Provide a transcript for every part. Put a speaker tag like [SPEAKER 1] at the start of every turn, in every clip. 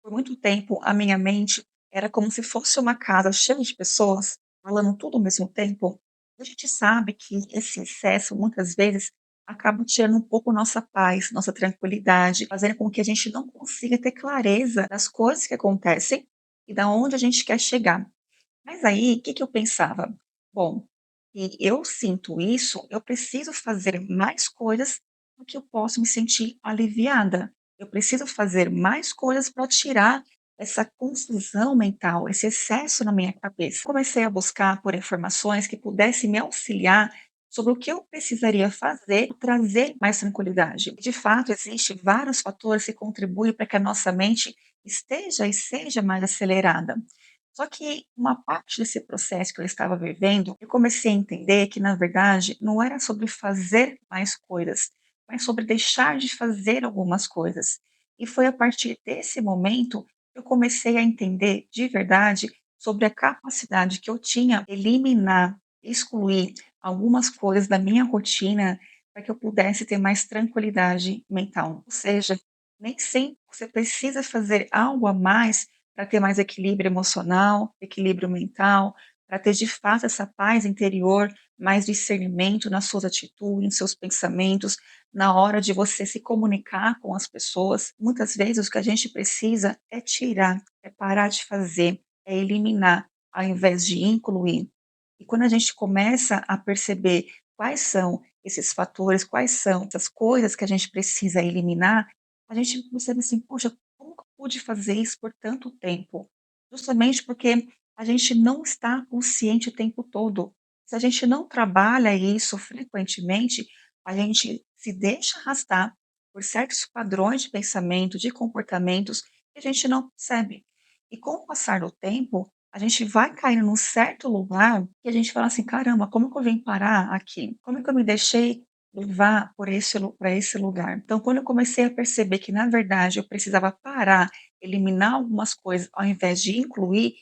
[SPEAKER 1] Por muito tempo, a minha mente era como se fosse uma casa cheia de pessoas, falando tudo ao mesmo tempo. A gente sabe que esse excesso, muitas vezes, acaba tirando um pouco nossa paz, nossa tranquilidade, fazendo com que a gente não consiga ter clareza das coisas que acontecem e da onde a gente quer chegar. Mas aí, o que que eu pensava? Bom, e eu sinto isso, eu preciso fazer mais coisas porque eu posso me sentir aliviada. Eu preciso fazer mais coisas para tirar essa confusão mental, esse excesso na minha cabeça. Comecei a buscar por informações que pudessem me auxiliar sobre o que eu precisaria fazer para trazer mais tranquilidade. De fato, existem vários fatores que contribuem para que a nossa mente esteja e seja mais acelerada. Só que uma parte desse processo que eu estava vivendo, eu comecei a entender que, na verdade, não era sobre fazer mais coisas, mas sobre deixar de fazer algumas coisas. E foi a partir desse momento que eu comecei a entender de verdade sobre a capacidade que eu tinha de eliminar, excluir algumas coisas da minha rotina para que eu pudesse ter mais tranquilidade mental. Ou seja, nem sempre você precisa fazer algo a mais para ter mais equilíbrio emocional, equilíbrio mental, para ter de fato essa paz interior, mais discernimento nas suas atitudes, nos seus pensamentos, na hora de você se comunicar com as pessoas. Muitas vezes o que a gente precisa é tirar, é parar de fazer, é eliminar, ao invés de incluir. E quando a gente começa a perceber quais são esses fatores, quais são essas coisas que a gente precisa eliminar, a gente percebe assim: "Poxa, como que eu pude fazer isso por tanto tempo?". Justamente porque a gente não está consciente o tempo todo. Se a gente não trabalha isso frequentemente, a gente se deixa arrastar por certos padrões de pensamento, de comportamentos que a gente não percebe. E com o passar do tempo, a gente vai caindo num certo lugar que a gente fala assim: "Caramba, como que eu vim parar aqui? Como que eu me deixei levar por esse para esse lugar?". Então, quando eu comecei a perceber que, na verdade, eu precisava parar, eliminar algumas coisas, ao invés de incluir,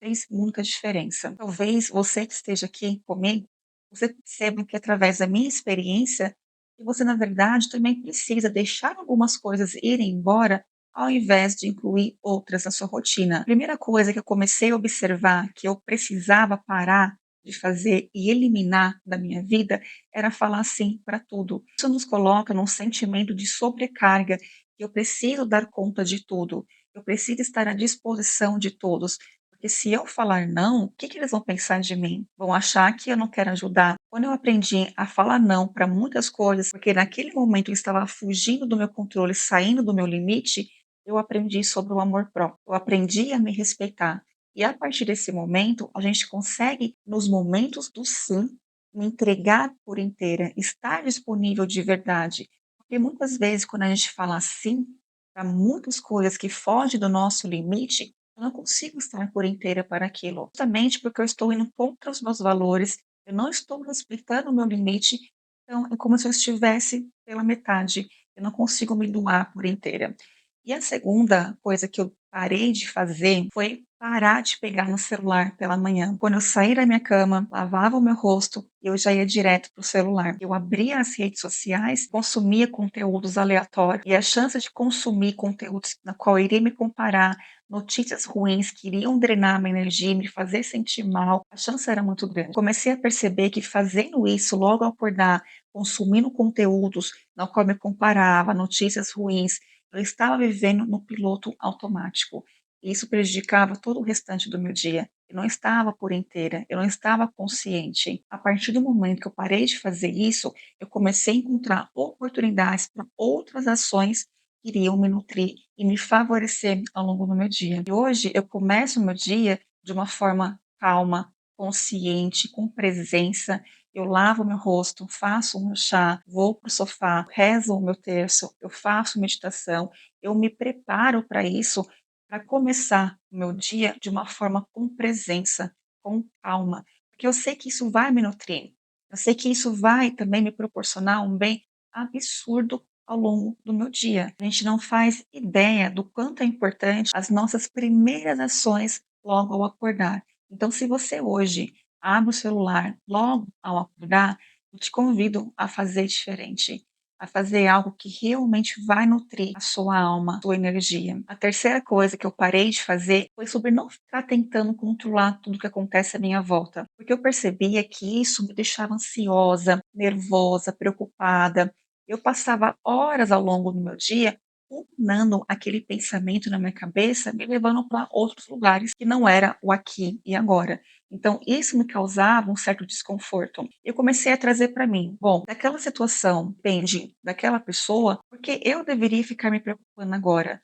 [SPEAKER 1] fez muita diferença. Talvez você que esteja aqui comigo, você perceba que através da minha experiência, que você, na verdade, também precisa deixar algumas coisas irem embora, ao invés de incluir outras na sua rotina. A primeira coisa que eu comecei a observar que eu precisava parar de fazer e eliminar da minha vida era falar sim para tudo. Isso nos coloca num sentimento de sobrecarga, que eu preciso dar conta de tudo, eu preciso estar à disposição de todos, porque se eu falar não, o que que eles vão pensar de mim? Vão achar que eu não quero ajudar. Quando eu aprendi a falar não para muitas coisas, porque naquele momento eu estava fugindo do meu controle, saindo do meu limite, eu aprendi sobre o amor próprio, eu aprendi a me respeitar. E a partir desse momento, a gente consegue, nos momentos do sim, me entregar por inteira, estar disponível de verdade. Porque muitas vezes, quando a gente fala sim para muitas coisas que fogem do nosso limite, eu não consigo estar por inteira para aquilo. Justamente porque eu estou indo contra os meus valores, eu não estou respeitando o meu limite, então é como se eu estivesse pela metade, eu não consigo me doar por inteira. E a segunda coisa que eu parei de fazer foi parar de pegar no celular pela manhã. Quando eu saí da minha cama, lavava o meu rosto, eu já ia direto para o celular. Eu abria as redes sociais, consumia conteúdos aleatórios e a chance de consumir conteúdos na qual eu iria me comparar, notícias ruins que iriam drenar minha energia, me fazer sentir mal, a chance era muito grande. Comecei a perceber que fazendo isso logo ao acordar, consumindo conteúdos na qual eu me comparava, notícias ruins, eu estava vivendo no piloto automático. E isso prejudicava todo o restante do meu dia. Eu não estava por inteira, eu não estava consciente. A partir do momento que eu parei de fazer isso, eu comecei a encontrar oportunidades para outras ações que iriam me nutrir e me favorecer ao longo do meu dia. E hoje eu começo o meu dia de uma forma calma, consciente, com presença. Eu lavo meu rosto, faço o meu chá, vou para o sofá, rezo o meu terço, eu faço meditação, eu me preparo para isso, para começar o meu dia de uma forma com presença, com calma, porque eu sei que isso vai me nutrir, eu sei que isso vai também me proporcionar um bem absurdo ao longo do meu dia. A gente não faz ideia do quanto é importante as nossas primeiras ações logo ao acordar. Então, se você hoje abre o celular logo ao acordar, eu te convido a fazer diferente. a fazer algo que realmente vai nutrir a sua alma, a sua energia. A terceira coisa que eu parei de fazer foi sobre não ficar tentando controlar tudo que acontece à minha volta, porque eu percebia que isso me deixava ansiosa, nervosa, preocupada. Eu passava horas ao longo do meu dia ruminando aquele pensamento na minha cabeça, me levando para outros lugares que não era o aqui e agora. Então, isso me causava um certo desconforto. Eu comecei a trazer para mim, bom, daquela situação depende daquela pessoa, porque eu deveria ficar me preocupando agora.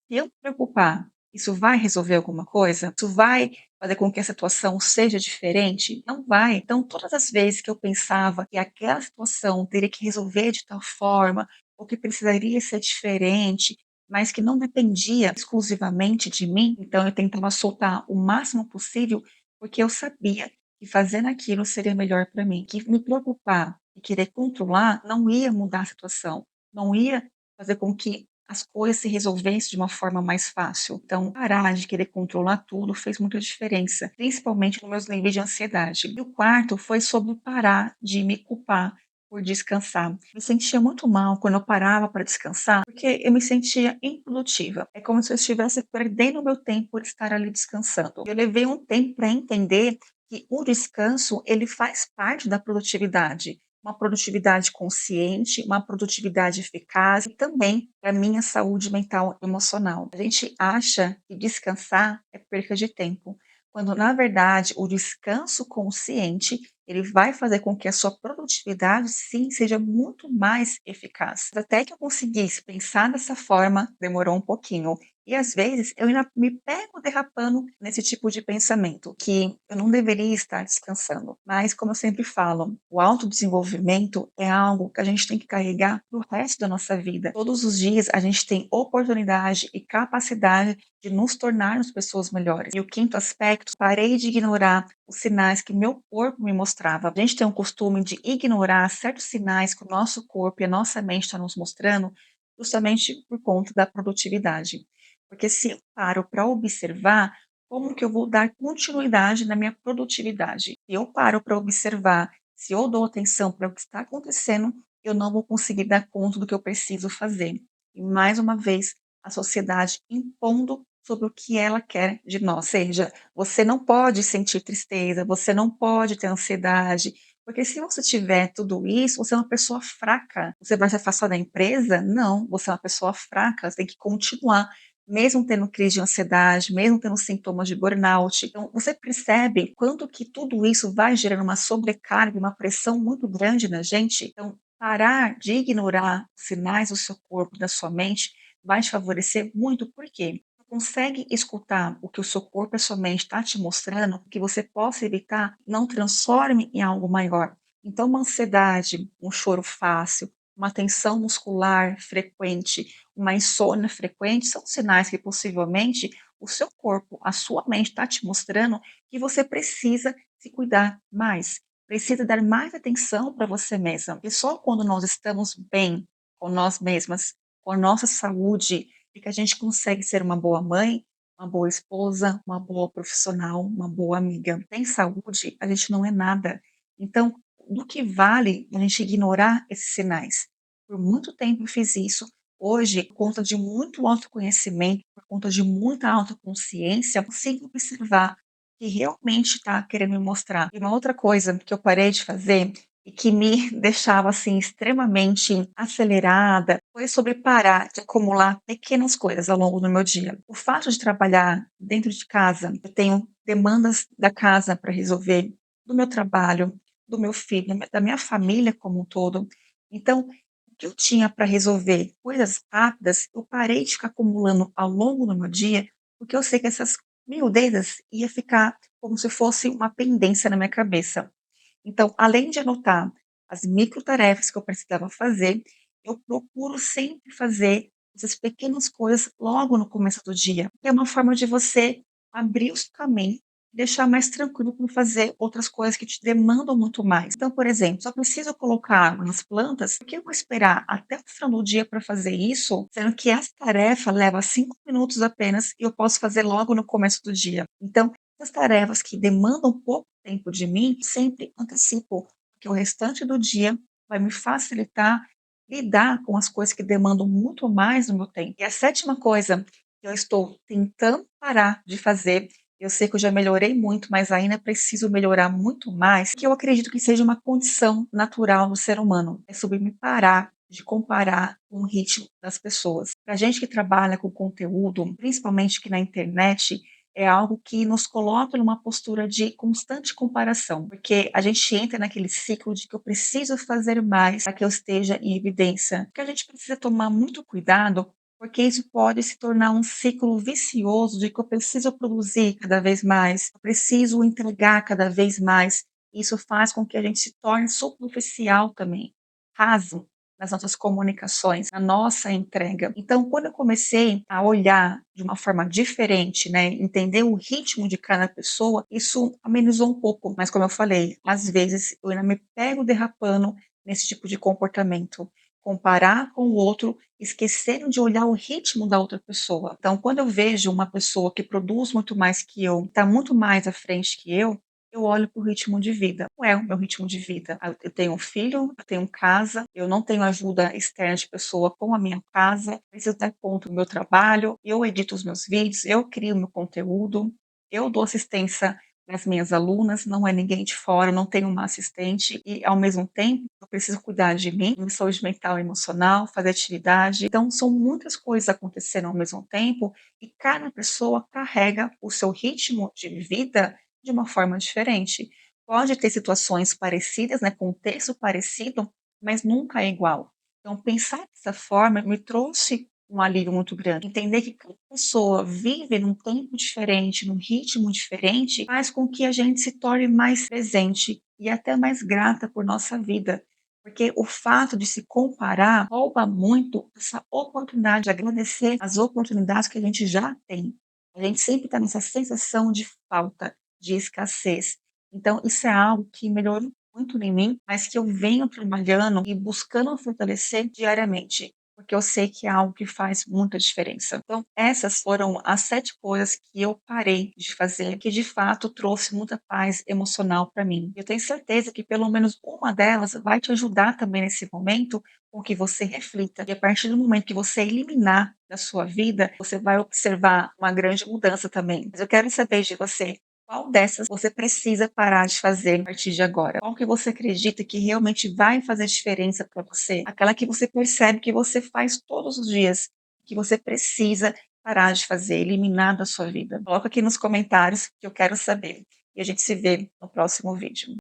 [SPEAKER 1] Se eu me preocupar, isso vai resolver alguma coisa? Isso vai fazer com que a situação seja diferente? Não vai. Então, todas as vezes que eu pensava que aquela situação teria que resolver de tal forma, ou que precisaria ser diferente, mas que não dependia exclusivamente de mim, então eu tentava soltar o máximo possível, porque eu sabia que fazendo aquilo seria melhor para mim. Que me preocupar e querer controlar não ia mudar a situação, não ia fazer com que as coisas se resolvessem de uma forma mais fácil. Então, parar de querer controlar tudo fez muita diferença, principalmente nos meus níveis de ansiedade. E o quarto foi sobre parar de me culpar por descansar. Me sentia muito mal quando eu parava para descansar, porque eu me sentia improdutiva. É como se eu estivesse perdendo o meu tempo por estar ali descansando. Eu levei um tempo para entender que o descanso, ele faz parte da produtividade. Uma produtividade consciente, uma produtividade eficaz e também para a minha saúde mental e emocional. A gente acha que descansar é perca de tempo, quando na verdade o descanso consciente, ele vai fazer com que a sua produtividade sim seja muito mais eficaz. Até que eu conseguisse pensar dessa forma, demorou um pouquinho. E às vezes eu ainda me pego derrapando nesse tipo de pensamento, que eu não deveria estar descansando. Mas, como eu sempre falo, o autodesenvolvimento é algo que a gente tem que carregar para o resto da nossa vida. Todos os dias a gente tem oportunidade e capacidade de nos tornarmos pessoas melhores. E o quinto aspecto, parei de ignorar os sinais que meu corpo me mostrava. A gente tem o costume de ignorar certos sinais que o nosso corpo e a nossa mente estão nos mostrando, justamente por conta da produtividade. Porque se eu paro para observar, como que eu vou dar continuidade na minha produtividade? Se eu paro para observar, se eu dou atenção para o que está acontecendo, eu não vou conseguir dar conta do que eu preciso fazer. E mais uma vez, a sociedade impondo sobre o que ela quer de nós. Ou seja, você não pode sentir tristeza, você não pode ter ansiedade, porque se você tiver tudo isso, você é uma pessoa fraca. Você vai se afastar da empresa? Não, você é uma pessoa fraca, você tem que continuar mesmo tendo crise de ansiedade, mesmo tendo sintomas de burnout. Então, você percebe quanto que tudo isso vai gerando uma sobrecarga, uma pressão muito grande na gente? Então, parar de ignorar os sinais do seu corpo, da sua mente, vai te favorecer muito. Por quê? Você consegue escutar o que o seu corpo e a sua mente está te mostrando, que você possa evitar, não transforme em algo maior. Então, uma ansiedade, um choro fácil, uma tensão muscular frequente, uma insônia frequente, são sinais que possivelmente o seu corpo, a sua mente está te mostrando que você precisa se cuidar mais, precisa dar mais atenção para você mesma. E só quando nós estamos bem com nós mesmas, com a nossa saúde, é que a gente consegue ser uma boa mãe, uma boa esposa, uma boa profissional, uma boa amiga. Sem saúde, a gente não é nada. Então, do que vale a gente ignorar esses sinais? Por muito tempo eu fiz isso. Hoje, por conta de muito autoconhecimento, por conta de muita autoconsciência, eu consigo observar que realmente está querendo me mostrar. E uma outra coisa que eu parei de fazer e que me deixava assim extremamente acelerada foi sobre parar de acumular pequenas coisas ao longo do meu dia. O fato de trabalhar dentro de casa, eu tenho demandas da casa para resolver, do meu trabalho, do meu filho, da minha família como um todo. Então, o que eu tinha para resolver, coisas rápidas, eu parei de ficar acumulando ao longo do meu dia, porque eu sei que essas miudezas ia ficar como se fosse uma pendência na minha cabeça. Então, além de anotar as microtarefas que eu precisava fazer, eu procuro sempre fazer essas pequenas coisas logo no começo do dia, que é uma forma de você abrir o seu caminho, deixar mais tranquilo para fazer outras coisas que te demandam muito mais. Então, por exemplo, só preciso colocar água nas plantas, por que eu vou esperar até o final do dia para fazer isso, sendo que essa tarefa leva 5 minutos apenas e eu posso fazer logo no começo do dia. Então, as tarefas que demandam pouco tempo de mim, sempre antecipo, porque o restante do dia vai me facilitar lidar com as coisas que demandam muito mais do meu tempo. E a sétima coisa que eu estou tentando parar de fazer, eu sei que eu já melhorei muito, mas ainda preciso melhorar muito mais, que eu acredito que seja uma condição natural do ser humano, é sobre me parar de comparar com o ritmo das pessoas. Para gente que trabalha com conteúdo, principalmente aqui na internet, é algo que nos coloca numa postura de constante comparação, porque a gente entra naquele ciclo de que eu preciso fazer mais para que eu esteja em evidência. Que a gente precisa tomar muito cuidado, porque isso pode se tornar um ciclo vicioso de que eu preciso produzir cada vez mais, eu preciso entregar cada vez mais. Isso faz com que a gente se torne superficial também, raso nas nossas comunicações, na nossa entrega. Então, quando eu comecei a olhar de uma forma diferente, né, entender o ritmo de cada pessoa, isso amenizou um pouco. Mas, como eu falei, às vezes eu ainda me pego derrapando nesse tipo de comportamento. Comparar com o outro, esquecendo de olhar o ritmo da outra pessoa. Então, quando eu vejo uma pessoa que produz muito mais que eu, está muito mais à frente que eu olho para o ritmo de vida. Não é o meu ritmo de vida. Eu tenho um filho, eu tenho casa, eu não tenho ajuda externa de pessoa com a minha casa, preciso dar conta do meu trabalho, eu edito os meus vídeos, eu crio meu conteúdo, eu dou assistência para as minhas alunas, não é ninguém de fora, não tenho uma assistente e, ao mesmo tempo, eu preciso cuidar de mim, minha saúde mental e emocional, fazer atividade. Então, são muitas coisas acontecendo ao mesmo tempo e cada pessoa carrega o seu ritmo de vida de uma forma diferente. Pode ter situações parecidas, né, contexto parecido, mas nunca é igual. Então, pensar dessa forma me trouxe um alívio muito grande. Entender que cada pessoa vive num tempo diferente, num ritmo diferente, faz com que a gente se torne mais presente e até mais grata por nossa vida. Porque o fato de se comparar rouba muito essa oportunidade de agradecer as oportunidades que a gente já tem. A gente sempre está nessa sensação de falta, de escassez. Então, isso é algo que melhorou muito em mim, mas que eu venho trabalhando e buscando fortalecer diariamente, porque eu sei que é algo que faz muita diferença. Então, essas foram as 7 coisas que eu parei de fazer, que de fato trouxe muita paz emocional para mim. Eu tenho certeza que pelo menos uma delas vai te ajudar também nesse momento com que você reflita. E a partir do momento que você eliminar da sua vida, você vai observar uma grande mudança também. Mas eu quero saber de você, qual dessas você precisa parar de fazer a partir de agora? Qual que você acredita que realmente vai fazer diferença para você? Aquela que você percebe que você faz todos os dias, que você precisa parar de fazer, eliminar da sua vida. Coloca aqui nos comentários que eu quero saber. E a gente se vê no próximo vídeo.